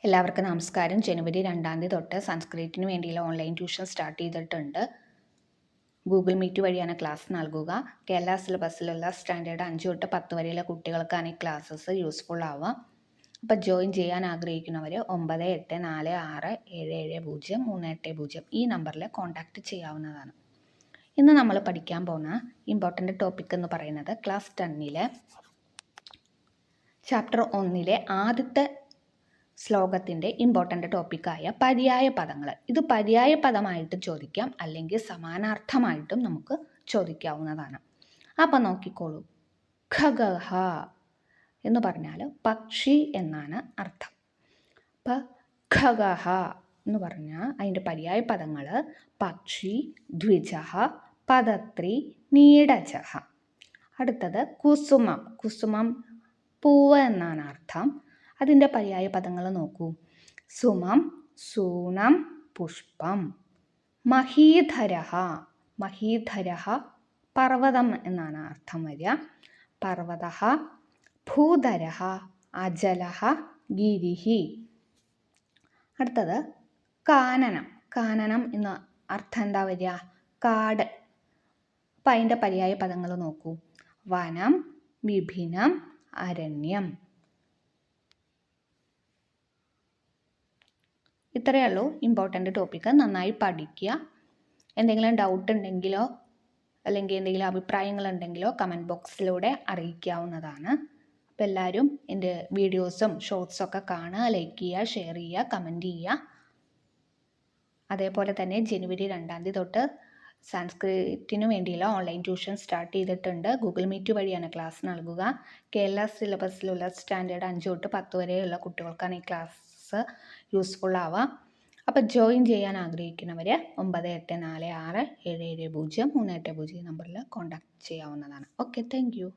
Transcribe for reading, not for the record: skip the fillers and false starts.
എല്ലാവർക്കും നമസ്കാരം. ജനുവരി 2 തൊട്ട് സംസ്കൃതത്തിന് വേണ്ടിയുള്ള ഓൺലൈൻ ട്യൂഷൻ സ്റ്റാർട്ട് ചെയ്തിട്ടുണ്ട്. ഗൂഗിൾ മീറ്റ് വഴിയാണ് ക്ലാസ് നൽകുക. കേരള സിലബസിലുള്ള സ്റ്റാൻഡേർഡ് 5 തൊട്ട് 10 വരെയുള്ള കുട്ടികൾക്കാണ് ഈ ക്ലാസ്സസ് യൂസ്ഫുൾ ആവുക. അപ്പോൾ ജോയിൻ ചെയ്യാൻ ആഗ്രഹിക്കുന്നവർ 9846770380 ഈ നമ്പറിൽ കോൺടാക്റ്റ് ചെയ്യാവുന്നതാണ്. ഇന്ന് നമ്മൾ പഠിക്കാൻ പോകുന്ന ഇമ്പോർട്ടൻ്റ് ടോപ്പിക് എന്ന് പറയുന്നത് ക്ലാസ് 10 ചാപ്റ്റർ 1 ആദ്യത്തെ ശ്ലോകത്തിൻ്റെ ഇമ്പോർട്ടൻ്റ് ടോപ്പിക്കായ പര്യായ പദങ്ങൾ. ഇത് പര്യായ പദമായിട്ട് ചോദിക്കാം, അല്ലെങ്കിൽ സമാനാർത്ഥമായിട്ടും നമുക്ക് ചോദിക്കാവുന്നതാണ്. അപ്പം നോക്കിക്കോളൂ. ഖഗഹ എന്ന് പറഞ്ഞാൽ പക്ഷി എന്നാണ് അർത്ഥം. അപ്പം ഖഗഹ എന്ന് പറഞ്ഞാൽ അതിൻ്റെ പര്യായ പദങ്ങൾ പക്ഷി, ദ്വിജഹ, പദത്രി, നീടജഹ. അടുത്തത് കുസുമം. കുസുമം പൂവ് എന്നാണ് അർത്ഥം. അതിൻ്റെ പര്യായ പദങ്ങൾ നോക്കൂ. സുമം, സൂനം, പുഷ്പം. മഹീധരഹ. മഹീധരഹ പർവ്വതം എന്നാണ് അർത്ഥം വരിക. പർവ്വതഃ, ഭൂധരഹ, അജലഹ, ഗിരിഹി. അടുത്തത് കാനനം. കാനനം എന്ന അർത്ഥം എന്താ വരിക? കാട്. അപ്പം അതിൻ്റെ പര്യായ പദങ്ങൾ നോക്കൂ. വനം, വിഭിന്നം, അരണ്യം. ഇത്രയേ ഉള്ളൂ ഇമ്പോർട്ടൻ്റ് ടോപ്പിക്ക്. നന്നായി പഠിക്കുക. എന്തെങ്കിലും ഡൗട്ട് ഉണ്ടെങ്കിലോ അല്ലെങ്കിൽ എന്തെങ്കിലും അഭിപ്രായങ്ങളുണ്ടെങ്കിലോ കമൻറ്റ് ബോക്സിലൂടെ അറിയിക്കാവുന്നതാണ്. അപ്പോൾ എല്ലാവരും എൻ്റെ വീഡിയോസും ഷോർട്സൊക്കെ കാണുക, ലൈക്ക് ചെയ്യുക, ഷെയർ ചെയ്യുക, കമൻറ്റ് ചെയ്യുക. അതേപോലെ തന്നെ ജനുവരി 2 തൊട്ട് സംസ്കൃതത്തിന് വേണ്ടിയുള്ള ഓൺലൈൻ ട്യൂഷൻ സ്റ്റാർട്ട് ചെയ്തിട്ടുണ്ട്. ഗൂഗിൾ മീറ്റ് വഴിയാണ് ക്ലാസ് നൽകുക. കേരള സിലബസിലുള്ള സ്റ്റാൻഡേർഡ് 5 തൊട്ട് 10 വരെയുള്ള കുട്ടികൾക്കാണ് ഈ ക്ലാസ് യൂസ്ഫുൾ ആവുക. അപ്പോൾ ജോയിൻ ചെയ്യാൻ ആഗ്രഹിക്കുന്നവർ 9846770380 നമ്പറിൽ കോൺടാക്ട് ചെയ്യാവുന്നതാണ്. Okay, thank you.